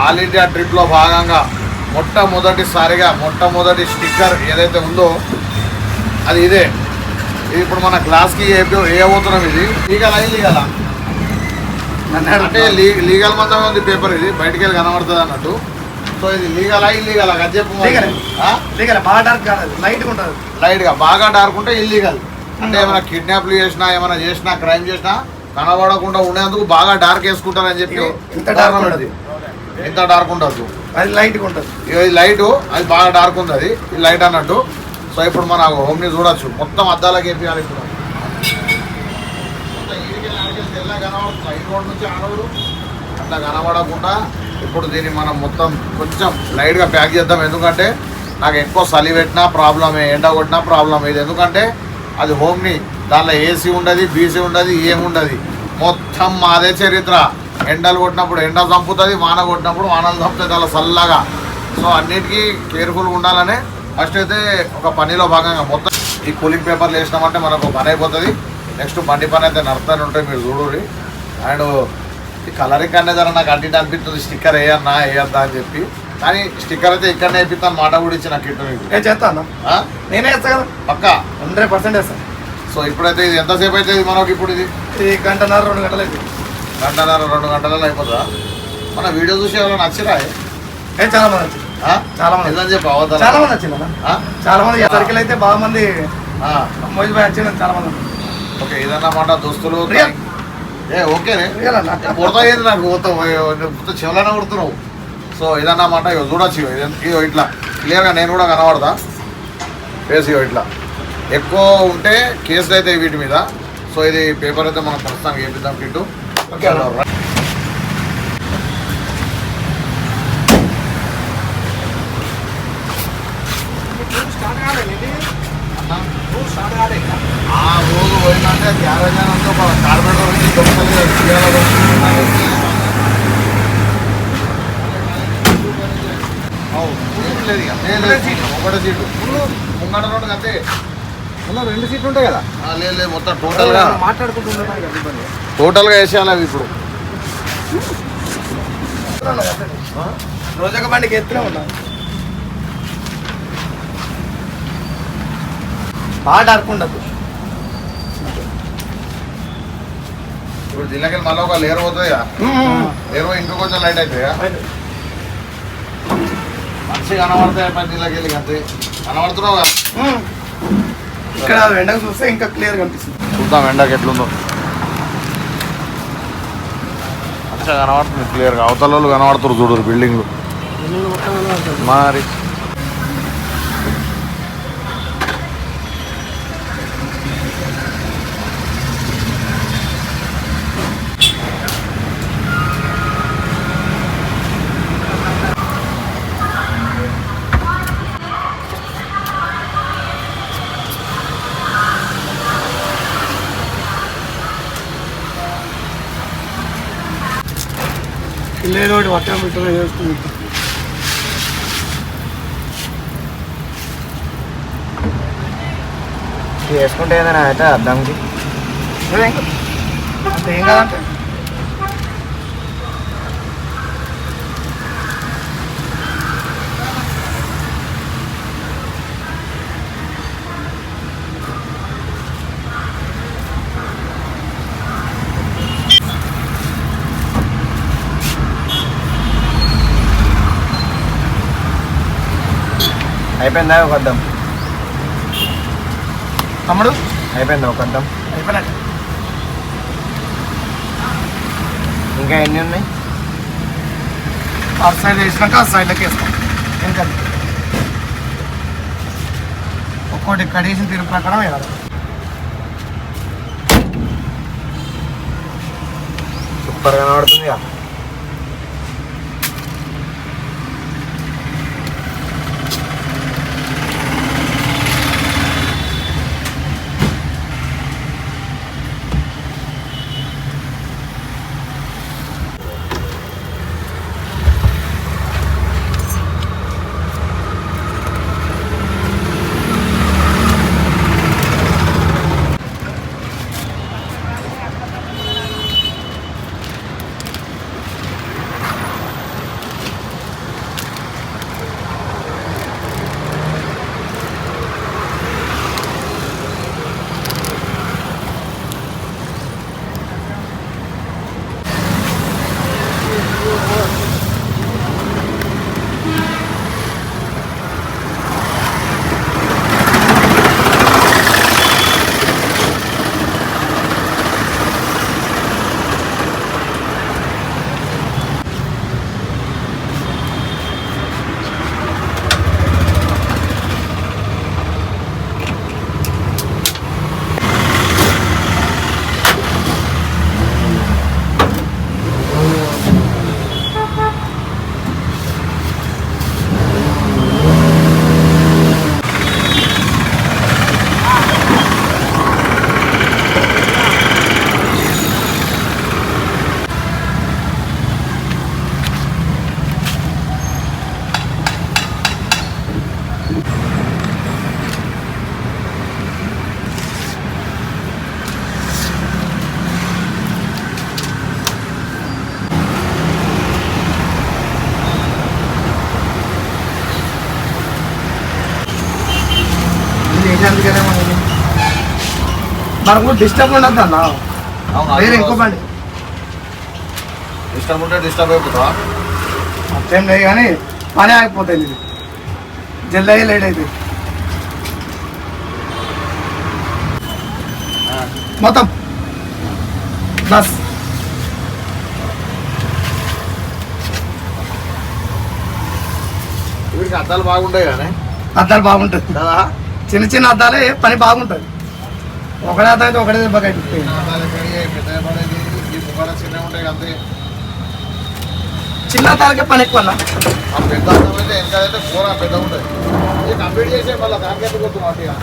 All India ట్రిప్లో భాగంగా మొట్టమొదటి స్టిక్కర్ ఏదైతే ఉందో అది ఇదే. ఇది ఇప్పుడు మన గ్లాస్కి వేయబోతున్నాం. ఇది లీగల్ ఇల్లీగలా అంటే లీగల్ మందమే ఉంది పేపర్. ఇది బయటికి వెళ్ళి కనబడుతుంది అన్నట్టు. సో ఇది లీగలా ఇల్లీగలా అది చెప్పు. లైట్గా బాగా డార్క్ ఉంటే ఇల్లీగల్. అంటే ఏమైనా కిడ్నాప్లు చేసినా ఏమైనా చేసినా క్రైమ్ చేసినా కనబడకుండా ఉండేందుకు బాగా డార్క్ వేసుకుంటారని చెప్పి ఇంత డార్క్ ఉండదు. అది లైట్గా ఉంటుంది. ఇది లైట్, అది బాగా డార్క్ ఉంది. అది లైట్ అన్నట్టు. సో ఇప్పుడు మన హోమ్ని చూడొచ్చు. మొత్తం అద్దాలకి వేపియాలి. ఇప్పుడు తెల్ల కనబడుతుంది. ఈ రోడ్ నుంచి ఆ రోడ్డు అట్లా కనబడకుండా ఇప్పుడు దీన్ని మనం మొత్తం కొంచెం లైట్గా ప్యాక్ చేద్దాం. ఎందుకంటే నాకు ఎక్కువ చలి పెట్టినా ప్రాబ్లమే, ఎండ కొట్టినా ప్రాబ్లమే. ఇది ఎందుకంటే అది హోమ్ని, దానిలో ఏసీ ఉండదు, బీసీ ఉండదు, ఏముండదు. మొత్తం మాదే చరిత్ర. ఎండలు కొట్టినప్పుడు ఎండ చంపుతుంది, వాన కొట్టినప్పుడు వానలు చంపుతుంది అలా చల్లగా. సో అన్నిటికీ కేర్ఫుల్గా ఉండాలనే ఫస్ట్ అయితే ఒక పనిలో భాగంగా మొత్తం ఈ కూలింగ్ పేపర్లు వేసినామంటే మనకు పని అయిపోతుంది. నెక్స్ట్ బండి పని అయితే నడుస్తూనే ఉంటాయి, మీరు చూడరు. అండ్ ఈ కలరింగ్ అనేది నాకు అన్నింటి అనిపిస్తుంది స్టిక్కర్ వేయద్దా అని చెప్పి. కానీ స్టిక్కర్ అయితే ఇక్కడనే వేపిస్తాను మాట కూడా ఇచ్చి నాకు ఇటు నేను చేస్తాను. నేనే వేస్తాను కదా పక్కా 100% వేస్తాను. సో ఇప్పుడైతే ఇది ఎంతసేపు అవుతుంది మనకి? ఇప్పుడు ఇది గంటన్నర 2 గంటలు అవుతుంది. గంటన్నర 2 గంటలలో అయిపోతుందా? మన వీడియో చూసి ఎవరైనా నచ్చిరా? చాలా మంది వచ్చింది. చాలా మంది చెప్పి చాలా మంది వచ్చింది. చాలా మంది సర్కిల్ అయితే బాగా మంది మోజిబాయ్ వచ్చింది. చాలా మంది. ఓకే, ఇదన్నమాట దోస్తులు. ఓకేనే కొడతాయింది నాకు మొత్తం చెవులనే కొడుతున్నావు. సో ఇదన్నమాట చూడొచ్చు. ఇదో ఇట్లా క్లియర్గా నేను కూడా కనబడతా ఫేస్. ఇట్లా ఎక్కువ ఉంటే కేసులు అయితే వీటి మీద. సో ఇది పేపర్ అయితే మనం ప్రస్తుతానికి వేపిద్దాం కిట్టు. రోజు పోయిందంటే గ్యారేజ్ అంతా కార్బెటర్ వచ్చి ఒకటే సీటు ముంగట రోడ్డు అంతే. 2 సీట్లు ఉంటాయి కదా. లేదు మొత్తం టోటల్గా వేసేయాలి అవి. ఇప్పుడు రోజొక బండికి ఎత్తునే ఉన్నా. బాగా డార్క్ ఉండదు. ఇప్పుడు జిల్లాకి మళ్ళీ ఒక లేరు పోతుందా? లేరు ఇంకా కొంచెం లైట్ అవుతాయా? మంచిగా కనబడతాయి. జిల్లాకి వెళ్ళి అంతే కనబడుతున్నావు కదా. ఇక్కడ ఎండకు చూస్తే ఇంకా క్లియర్ కనిపిస్తుంది. చూద్దాం ఎండకి ఎట్లుందో. మంచిగా కనబడుతుంది క్లియర్గా. అవతల వాళ్ళు కనబడుతారు చూడరు బిల్డింగ్లు మరి. లేదు వర్షం పెట్టడం చేస్తుంది. వేసుకుంటే ఏదైనా అయితే అర్థంకి అంత ఏం కాదంటే అయిపోయిందా? ఒక అద్దం తమ్ముడు అయిపోయిందా? ఒక అద్దం అయిపోయినట్టు. ఇంకా ఎన్ని ఉన్నాయి? ఆ సైడ్ వేసినాక ఆ సైడ్లోకి వేస్తాం. ఇంకా ఒక్కోటి కడిగేసిన తీరు ప్రకారం వేయాలి. సూపర్ కనబడుతుంది. మనకు డిస్టర్బ్ ఉండద్దు అన్న. వేరే ఇంకో బండి డిస్టర్బ్ ఉంటే డిస్టర్బ్ అయిపోతావా? అట్లేం లేదు కానీ పని ఆగిపోతుంది. ఇది జల్దీ అయ్యి లేట్ అవుతుంది మొత్తం ప్లస్. వీటికి అద్దాలు బాగుంటాయి కానీ అద్దాలు బాగుంటుంది కదా. చిన్న చిన్న అద్దాలే పని బాగుంటుంది. ఒకటే అద్దం అయితే ఒకటే దెబ్బ కట్టిపోయింది. చిన్న అద్దాలు ఎక్కడికి పెద్ద పడేది ఈ బుక్కడ చిన్నవి ఉంటాయి అంతే. చిన్న అద్దాలకే పని ఎక్కువ అన్న. ఆ పెద్ద అద్దం అయితే ఎంతైతే కూర పెద్ద ఉంటుంది. ఇది కంప్లీట్ చేసే మళ్ళీ దానికి ఎందుకు వద్దు వాటిగా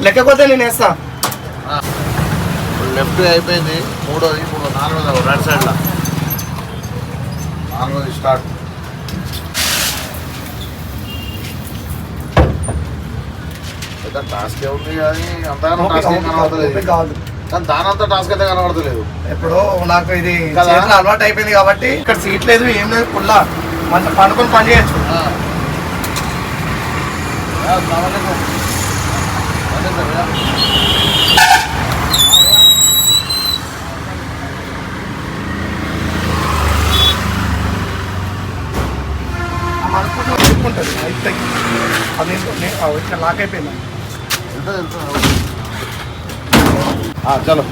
లెక్కకపోతే నేను వేస్తా. లెఫ్ట్ అయిపోయింది. మూడోది ఇప్పుడు నాలుగోది రైట్ సైడ్లో నాలుగోది స్టార్ట్. పెద్ద టాస్క్ ఉంది కానీ అంతగానో టాస్క్ ఏం కనబడతలేదు. కాదు కానీ దానంతా టాస్క్ అయితే కనబడతలేదు. ఇప్పుడు నాకు ఇది కదా? చేతిలో అలవాటు అయిపోయింది కాబట్టి ఇక్కడ సీట్ లేదు ఏం లేదు పుల్లా మంచి పండుకొని పని చేయొచ్చు. ఉంటుంది అది ఇక్కడ లాక్ అయిపోయింది. చలో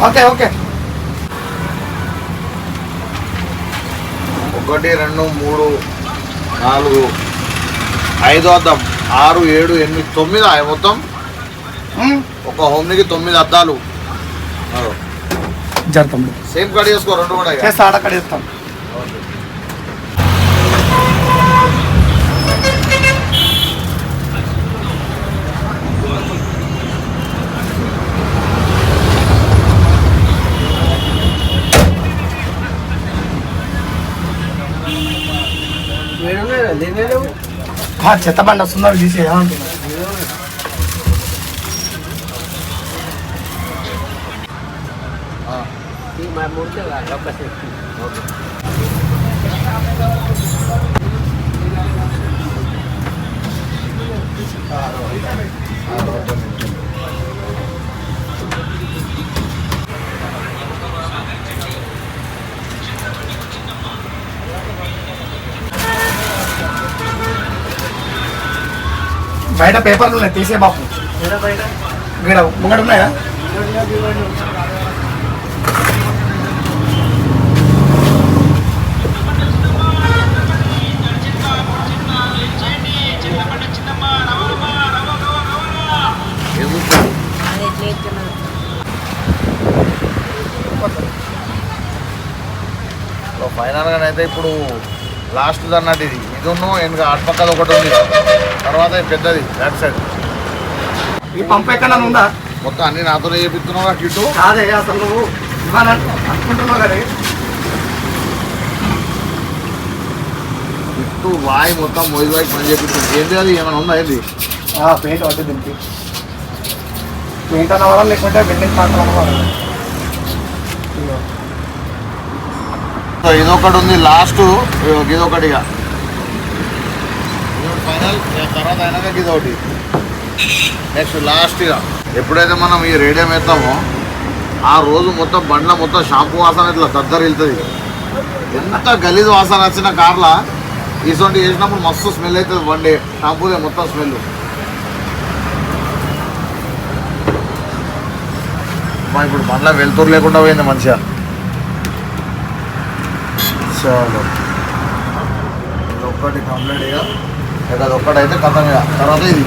ఓకే ఓకే 1 2 3 4 5 అద్దం 6 7 8 9 మొత్తం ఒక హోమ్నికి 9 అద్దాలు. జరుగుతాం సేమ్ కట్ చేసుకో రెండు కూడా ఇక. చేస్తా ఆడ కడిస్తాం. చెత్త బండి వస్తుందా తీసే ఏమంటున్నా. బయట పేపర్లు ఉన్నాయి తీసే బాపు. ఇక్కడ ముంగడు ఉన్నాయా? ఫైనల్గా అయితే ఇప్పుడు లాస్ట్ అన్నట్టు ఇది ఇదును వెనుక అటుపక్కది ఒకటి ఉంది. తర్వాత పెద్దది బ్యాక్ సైడ్. ఈ పంపు ఎక్కడ ఉందా? మొత్తం అన్ని నాతోనే చేపిస్తున్నావు కిట్టు. కాదే అసలు నువ్వు ఇవ్వాలని అనుకుంటున్నావు కదా. కిట్టు వాయి మొత్తం మొయ్యి వాయి పని చేపిస్తుంది. ఏంటి అది ఏమైనా ఉందా ఏంటి? పెయింట్ వద్దు దీనికి. పెయింట్ అన్న వల్ల లేకుంటే బిల్డింగ్ పాత్ర అవ్వాలి. ఇదొకటి ఉంది లాస్ట్. ఇదొకటిగా ఫైనల్. తర్వాత అయినాక ఇదొకటి నెక్స్ట్ లాస్ట్గా. ఎప్పుడైతే మనం ఈ రేడియం వేస్తామో ఆ రోజు మొత్తం బండ్ల మొత్తం షాంపూ వాసన ఇట్లా దద్దరు వెళ్తుంది. ఎంత గలీజ్ వాసన వచ్చిన కార్లా ఇటువంటి వేసినప్పుడు మస్తు స్మెల్ అవుతుంది. బండి షాంపూదే మొత్తం స్మెల్. ఇప్పుడు బండ్ల వెళ్తురు లేకుండా పోయింది మంచిగా. చాలా ఒక్కటి కంప్లీట్ ఇక అది ఒక్కటైతే కథం ఇక. తర్వాత ఇది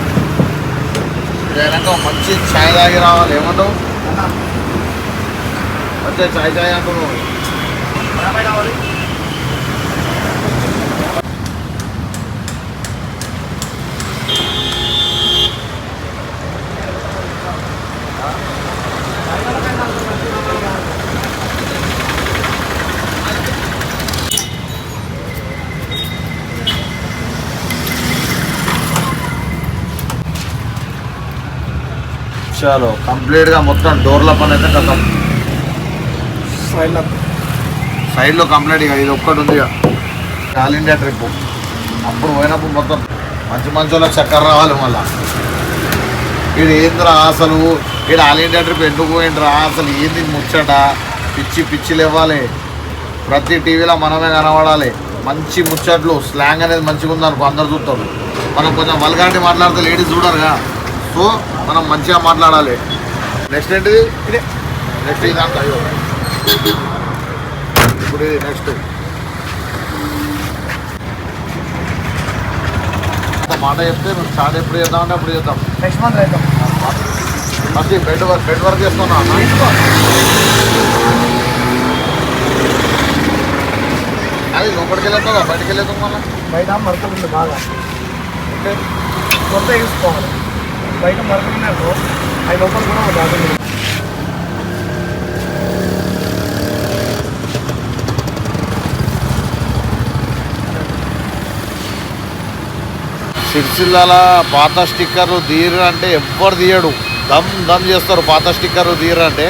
అయినాక మంచి ఛాయ్ తాగి రావాలి. ఏమంటావు? మంచిగా ఛాయ్ అంటున్నావు. చాలు కంప్లీట్గా మొత్తం డోర్ల పని అయితే కథం. సైడ్లో కంప్లీట్ ఇక ఇది ఒక్కటి ఉంది ఇక. ఆల్ ఇండియా ట్రిప్ అప్పుడు పోయినప్పుడు మొత్తం మంచి మంచి వాళ్ళకి చక్కర రావాలి మళ్ళా. వీడు ఏంద్రా అసలు, వీడు ఆల్ ఇండియా ట్రిప్ ఎందుకు పోయిండ్రా అసలు, ఏంది ముచ్చట, పిచ్చిలు ఇవ్వాలి. ప్రతి టీవీలో మనమే కనబడాలి. మంచి ముచ్చట్లు, స్లాంగ్ అనేది మంచిగా ఉందనుకో అందరు చూస్తారు. మనం కొంచెం వల్గారిటీ మాట్లాడితే లేడీస్ చూడరుగా, సో మనం మంచిగా మాట్లాడాలి. నెక్స్ట్ ఏంటిది, ఇదే నెక్స్ట్ ఇదంతా ఇప్పుడు ఇది నెక్స్ట్ మాట చెప్తే మేము స్టార్ట్ ఎప్పుడు చేద్దామంటే అప్పుడు చేద్దాం. నెక్స్ట్ మంత్ అవుతాం. ఫస్ట్ బెడ్ వర్క్ చేస్తున్నా అన్న. అది లోపలికి వెళ్ళేద్దా బయటికి వెళ్ళేద్దాం మళ్ళీ. బయట మరకలు ఉంది బాగా, కొత్త తీసుకోవాలి. బయట మరకలు ఉన్నాయో అవి లోపల కూడా బాగా. సిరిసిల్ల పాత స్టిక్కర్లు తీయరు అంటే ఎవ్వరు తీయడు, దమ్ చేస్తారు పాత స్టిక్కర్లు తీయరు అంటే.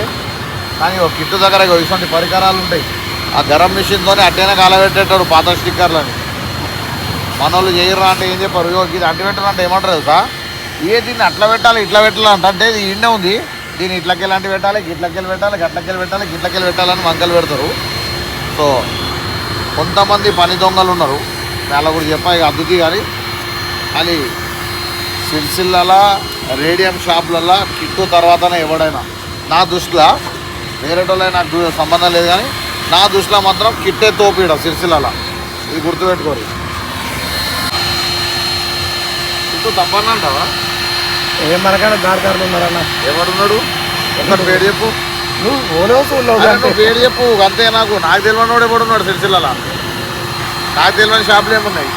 కానీ ఒక కిట్టు దగ్గర ఇటువంటి పరికరాలు ఉంటాయి, ఆ గరం మిషన్తోనే అట్టేనే కాలబెట్టేటాడు పాత స్టిక్కర్లని. మనోళ్ళు చేయరు అంటే ఏం చెప్పారు, ఇది అంటి పెట్టారు అంటే ఏమంటారు తెలుసా, దీన్ని అట్లా పెట్టాలి ఇట్లా పెట్టాలి అంటే ఇది ఈయనే ఉంది, దీన్ని ఇట్లకెళ్ళి అంటి పెట్టాలి, గిట్లకెళ్ళి పెట్టాలి, గట్లకెళ్ళి పెట్టాలి, గిట్లకెళ్ళి పెట్టాలని మంకలు పెడతారు. సో కొంతమంది పని దొంగలు ఉన్నారు, వాళ్ళ కూడా చెప్పాలి అద్దుతి. కానీ అని సిరిసిల్ల రేడియం షాపులలో కిట్టు తర్వాతనే ఎవడైనా, నా దృష్టిలో వేరే వాళ్ళ నాకు సంబంధం లేదు, కానీ నా దృష్టిలో మాత్రం కిట్టే తోపిడ సిరిసిల్ల. ఇది గుర్తుపెట్టుకోరు. కిట్టు తప్పనంటావా? ఏం మనకాడ దారిదారులు ఉన్నారన్న. ఎవడున్నాడు ఒకటి పేరు చెప్పు. నువ్వు ఓలో నువ్వు పేరు చెప్పు అంతే. నాకు తెలియనివాడు ఎవడున్నాడు సిరిసిల్ల? నాకు తెలియని షాపులు ఏమున్నాయి?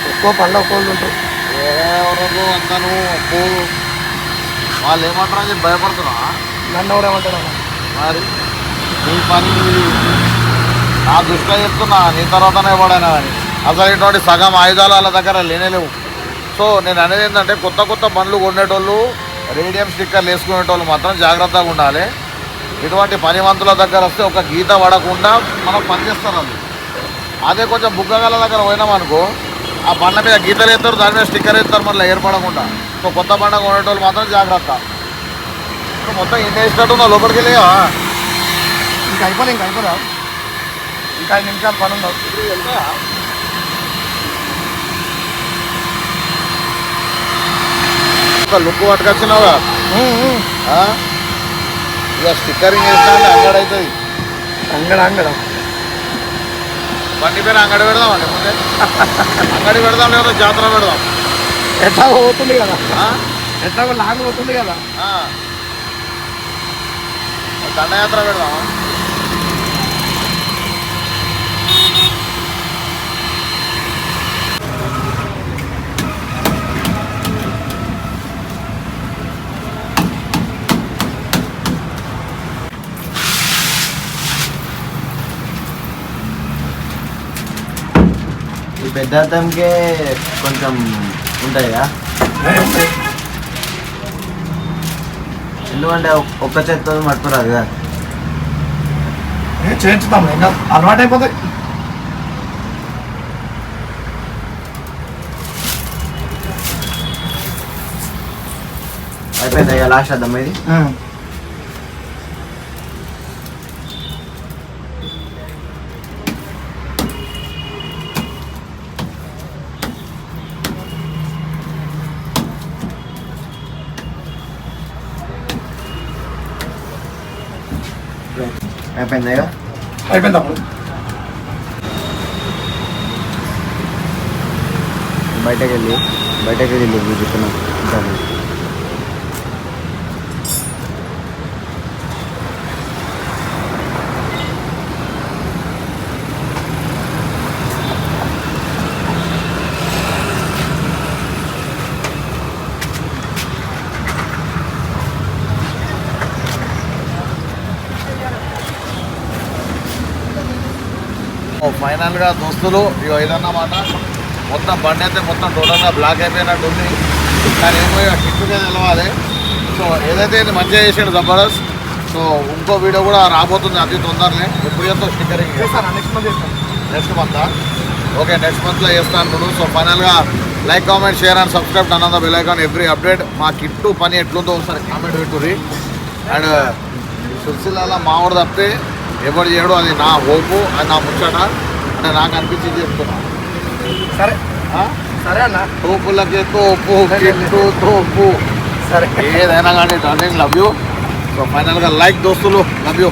ఎక్కువ పండ్ల ఒక్కళ్ళు ఉంటారు. ఎవరు అంతా నువ్వు అప్పు వాళ్ళు ఏమంటారు అని భయపడుతున్నావా? నన్ను కూడా ఏమంటాడు మరి నీ పని నా దృష్టిలో చెప్తున్నా, నీ తర్వాతనే ఇవ్వడైనా కానీ అసలు ఇటువంటి సగం ఆయుధాలు వాళ్ళ దగ్గర లేనేలేవు. సో నేను అనేది ఏంటంటే కొత్త బండ్లు కొనేటోళ్ళు, రేడియం స్టిక్కర్లు వేసుకునేటోళ్ళు మాత్రం జాగ్రత్తగా ఉండాలి. ఇటువంటి పనివంతుల దగ్గర వస్తే ఒక గీత పడకుండా మనం పనిచేస్తాం. అదే కొంచెం బుగ్గగల దగ్గర పోయినామనుకో, ఆ బండ్ల మీద గీతలు వేస్తారు, దాని మీద స్టిక్కర్ వేస్తారు, మళ్ళీ ఏర్పడకుండా. సో కొత్త బండ కొనేటోళ్ళు మాత్రం జాగ్రత్త. ఇప్పుడు మొత్తం ఇంటి వేసినట్టు నా లోపలికి వెళ్ళా. ఇంకా అయిపోలే ఇంకా 5 నిమిషాలు పని ఉండవు. ఒక లుక్ పట్టుకొచ్చినావుగా, ఇక స్టిక్కరింగ్ వేసినా అంటే అంగడి అవుతుంది. అంగడ బండి పేరు అంగడి పెడదాం అండి ముందే. అంగడి పెడదాం లేదా జాతర పెడదాం. ఎట్లా పోతుంది కదా, ఎట్లా లాంగ్ పోతుంది కదా, దండయాత్ర పెడదాం. ఈ పెద్ద అర్థంకే కొంచెం ఉంటాయా? ఎందుకంటే ఒక్క చేతితో మట్టుకురాదు కదా, చేయించుతాం ఇంకా అలవాటు అయిపోతాయి. అయిపోయింది ఇక లాస్ట్ అర్థం ఇది. అయిపోయింది ఇక అయిపోయింది. అప్పుడు బయటకు వెళ్ళి చూపిస్తున్నాం. ఫైనల్గా దోస్తులు ఇక ఇదన్నమాట. మొత్తం బండి అయితే మొత్తం టోటల్గా బ్లాక్ అయిపోయినట్టు ఉంది. కానీ ఏమో ఇక కిట్టుగా తెలవాలి. సో ఏదైతే ఇది మంచిగా చేసాడు జబర్దస్త్. సో ఇంకో వీడియో కూడా రాబోతుంది అతి తొందరనే. ఎప్పుడు చేస్తావు స్టిక్కరింగ్? చేస్తాను, నెక్స్ట్ మంత్ చేస్తాను. నెక్స్ట్ మంత్ ఓకే నెక్స్ట్ మంత్లో చేస్తాను అనుకున్నాను. సో ఫైనల్గా like comment share and subscribe అన్నద బెల్ ఐకాన్ ఎవ్రీ అప్డేట్. మా కిట్టు పని ఎట్లుందో ఒకసారి కామెంట్ పెట్టుర్రి. అండ్ సిరిసిల్లాలో మామిడి తప్పితే ఎవరు చేయడు, అది నా హోపు, అది నా ముచ్చట, అంటే నాకు అనిపించింది చెప్తున్నా. సరే సరే అన్న. తోపులకి తోపు, కిట్టు తోపు, సరే ఏదైనా కానీ డార్లింగ్ లవ్ యూ. సో ఫైనల్గా లైక్ దోస్తులు, లవ్ యూ.